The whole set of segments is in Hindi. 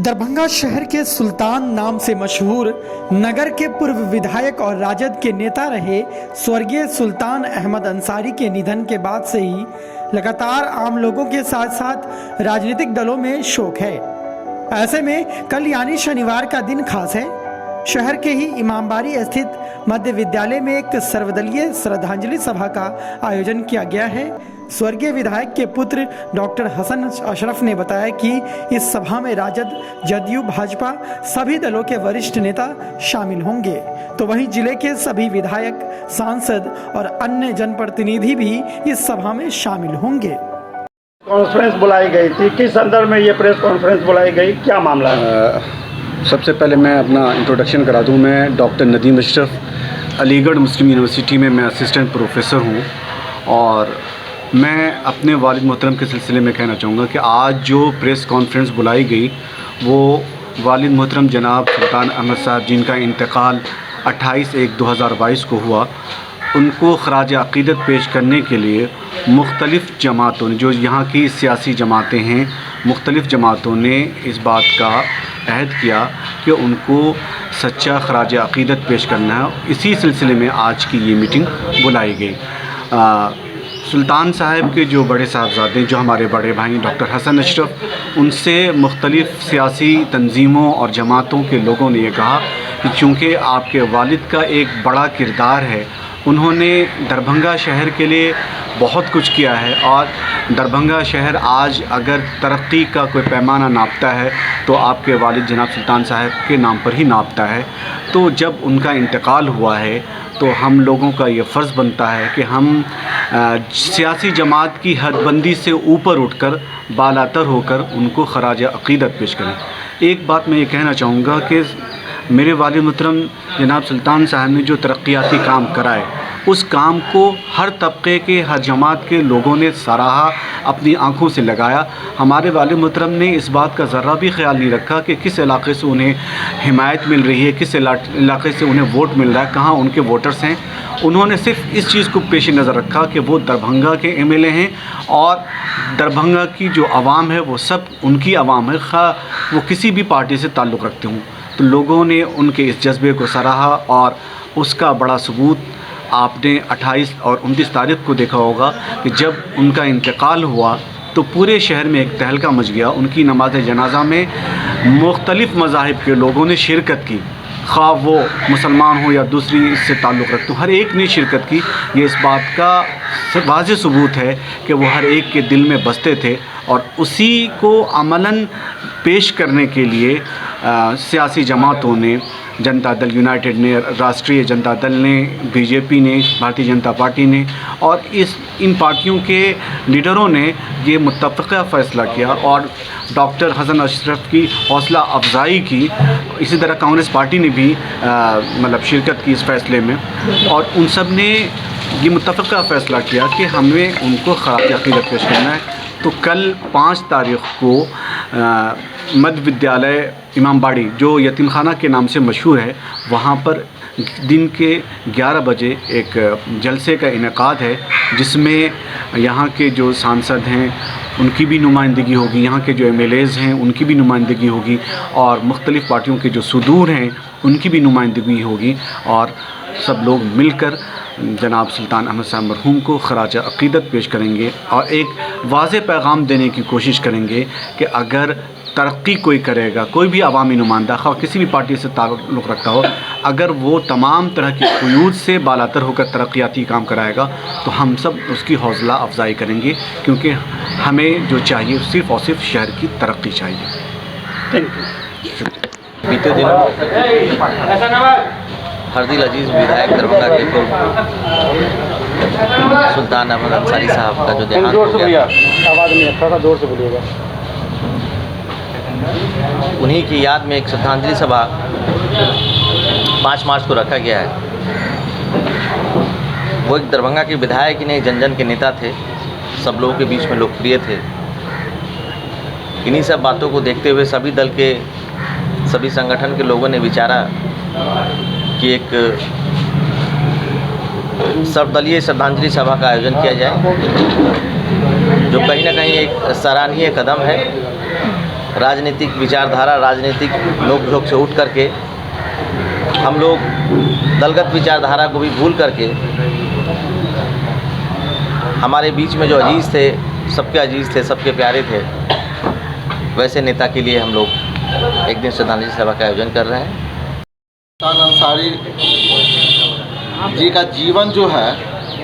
दरभंगा शहर के सुल्तान नाम से मशहूर नगर के पूर्व विधायक और राजद के नेता रहे स्वर्गीय सुल्तान अहमद अंसारी के निधन के बाद से ही लगातार आम लोगों के साथ साथ राजनीतिक दलों में शोक है। ऐसे में कल यानी शनिवार का दिन खास है। शहर के ही इमामबाड़ी स्थित मध्य विद्यालय में एक सर्वदलीय श्रद्धांजलि सभा का आयोजन किया गया है। स्वर्गीय विधायक के पुत्र डॉक्टर हसन अशरफ ने बताया कि इस सभा में राजद, जदयू, भाजपा सभी दलों के वरिष्ठ नेता शामिल होंगे, तो वहीं जिले के सभी विधायक, सांसद और अन्य जनप्रतिनिधि भी इस सभा में शामिल होंगे। कॉन्फ्रेंस बुलाई गई थी, किस संदर्भ में ये प्रेस कॉन्फ्रेंस बुलाई गई, क्या मामला है? सबसे पहले मैं अपना इंट्रोडक्शन करा दूं। मैं डॉक्टर नदीम अशरफ, अलीगढ़ मुस्लिम यूनिवर्सिटी में मैं असिस्टेंट प्रोफेसर हूं और मैं अपने वालिद मोहतरम के सिलसिले में कहना चाहूँगा कि आज जो प्रेस कॉन्फ्रेंस बुलाई गई वो वालिद मोहतरम जनाब सुल्तान अहमद साहब, जिनका इंतकाल 28/1/2022 को हुआ, उनको खराज अक़ीदत पेश करने के लिए मुख्तलिफ़ जमातों ने, जो यहाँ की सियासी जमातें हैं, मुख्तलिफ़ जमातों ने इस बात का अहद किया कि उनको सच्चा खराज अक़ीदत पेश करना है। इसी सिलसिले में आज की ये मीटिंग बुलाई गई। सुल्तान साहब के जो बड़े साहबजादे, जो हमारे बड़े भाई डॉक्टर हसन अशरफ, उनसे मुख्तलिफ़ सियासी तंजीमों और जमातों के लोगों ने ये कहा कि चूँकि आपके वालिद का एक बड़ा किरदार है, उन्होंने दरभंगा शहर के लिए बहुत कुछ किया है और दरभंगा शहर आज अगर तरक्की का कोई पैमाना नापता है तो आपके वालिद जनाब सुल्तान साहब के नाम पर ही नापता है। तो जब उनका इंतकाल हुआ है तो हम लोगों का ये फ़र्ज़ बनता है कि हम सियासी जमात की हदबंदी से ऊपर उठकर, बालातर होकर उनको खराज अक़ीदत पेश करें। एक बात मैं ये कहना चाहूँगा कि मेरे वालिद मोहतरम जनाब सुल्तान साहब ने जो तरक्याती काम कराए, उस काम को हर तबके के, हर जमात के लोगों ने सराहा, अपनी आंखों से लगाया। हमारे वालिद मोहतरम ने इस बात का ज़र्रा भी ख्याल नहीं रखा कि किस इलाके से उन्हें हिमायत मिल रही है, किस इलाके से उन्हें वोट मिल रहा है, कहाँ उनके वोटर्स हैं। उन्होंने सिर्फ इस चीज़ को पेश नज़र रखा कि वो दरभंगा के एमएलए हैं और दरभंगा की जो आवाम है वो सब उनकी आवाम है, खा वो किसी भी पार्टी से ताल्लुक़ रखते हों। तो लोगों ने उनके इस जज्बे को सराहा और उसका बड़ा सबूत आपने 28 और 29 तारीख को देखा होगा कि जब उनका इंतकाल हुआ तो पूरे शहर में एक तहलका मच गया। उनकी नमाज जनाजा में मुख्तलिफ़ मज़ाहिब के लोगों ने शिरकत की, खा वो मुसलमान हो या दूसरी इससे ताल्लुक़ रखते हो, हर एक ने शिरकत की। ये इस बात का वाज़ेह सबूत है कि वो हर एक के दिल में बसते थे और उसी को अमलन पेश करने के लिए सियासी जमातों ने, जनता दल यूनाइटेड ने, राष्ट्रीय जनता दल ने, बीजेपी ने, भारतीय जनता पार्टी ने और इन पार्टियों के लीडरों ने ये मुत्तफ़क़ा फ़ैसला किया और डॉक्टर हसन अशरफ की हौसला अफजाई की। इसी तरह कांग्रेस पार्टी ने भी मतलब शिरकत की इस फ़ैसले में और उन सब ने ये मुत्तफ़क़ा फ़ैसला किया कि हमें उनको खराज अक़ीदत पेश करना है। तो कल 5 तारीख़ को मध्य विद्यालय इमामबाड़ी, जो यतीम खाना के नाम से मशहूर है, वहाँ पर दिन के 11 बजे एक जलसे का इनेकाद है, जिसमें यहाँ के जो सांसद हैं उनकी भी नुमाइंदगी होगी, यहाँ के जो एमएलएज़ हैं उनकी भी नुमाइंदगी होगी और मुख्तलिफ़ पार्टियों के जो सुदूर हैं उनकी भी नुमाइंदगी होगी और सब लोग मिलकर जनाब सुल्तान अहमद साहब मरहूम को खराज अक़ीदत पेश करेंगे और एक वाज़ेह पैगाम देने की कोशिश करेंगे कि अगर तरक्की कोई करेगा, कोई भी अवामी नुमाइंदा खा किसी भी पार्टी से ताल्लुक़ रखता हो, अगर वो तमाम तरह की क़यूद से बालातर होकर तरक्याती काम कराएगा तो हम सब उसकी हौसला अफजाई करेंगे, क्योंकि हमें जो चाहिए सिर्फ़ और सिर्फ शहर की तरक्की चाहिए। Thank you. बीते दिनों हरदिल अजीज़ विधायक दरभंगा के सुल्तान अहमद अंसारी साहब का जो देहांत हो गया, आवाज़ नहीं, थोड़ा जोर से बोलिएगा। उन्हीं की याद में एक श्रद्धांजलि सभा 5 मार्च को रखा गया है। वो एक दरभंगा के विधायक ही नहीं, जन जन के नेता थे, सब लोगों के बीच में लोकप्रिय थे। इन्हीं सब बातों को देखते हुए सभी दल के, सभी संगठन के लोगों ने विचारा कि एक सर्वदलीय श्रद्धांजलि सभा का आयोजन किया जाए, जो कहीं ना कहीं एक सराहनीय कदम है राजनीतिक विचारधारा, राजनीतिक नोक-झोंक से उठ करके हम लोग दलगत विचारधारा को भी भूल करके हमारे बीच में जो अजीज़ थे, सबके अजीज़ थे, सबके प्यारे थे, वैसे नेता के लिए हम लोग एक दिन श्रद्धांजलि सभा का आयोजन कर रहे हैं। सुल्तान अंसारी जी का जीवन जो है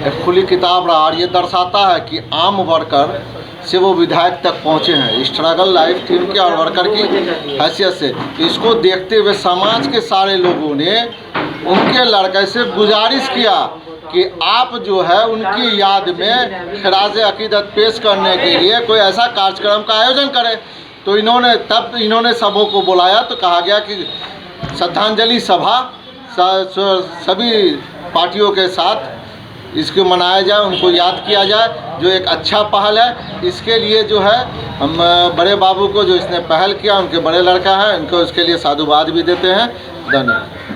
एक खुली किताब रहा और ये दर्शाता है कि आम वर्कर से वो विधायक तक पहुँचे हैं, स्ट्रगल लाइफ थी उनके और वर्कर की हैसियत से। इसको देखते हुए समाज के सारे लोगों ने उनके लड़के से गुजारिश किया कि आप जो है उनकी याद में खिराज अकीदत पेश करने के लिए कोई ऐसा कार्यक्रम का आयोजन करें। तो इन्होंने सबों को बुलाया तो कहा गया कि श्रद्धांजलि सभा सभी पार्टियों के साथ इसको मनाया जाए, उनको याद किया जाए, जो एक अच्छा पहल है। इसके लिए जो है हम बड़े बाबू को जो इसने पहल किया, उनके बड़े लड़का हैं, उनको इसके लिए साधुवाद भी देते हैं। धन्यवाद।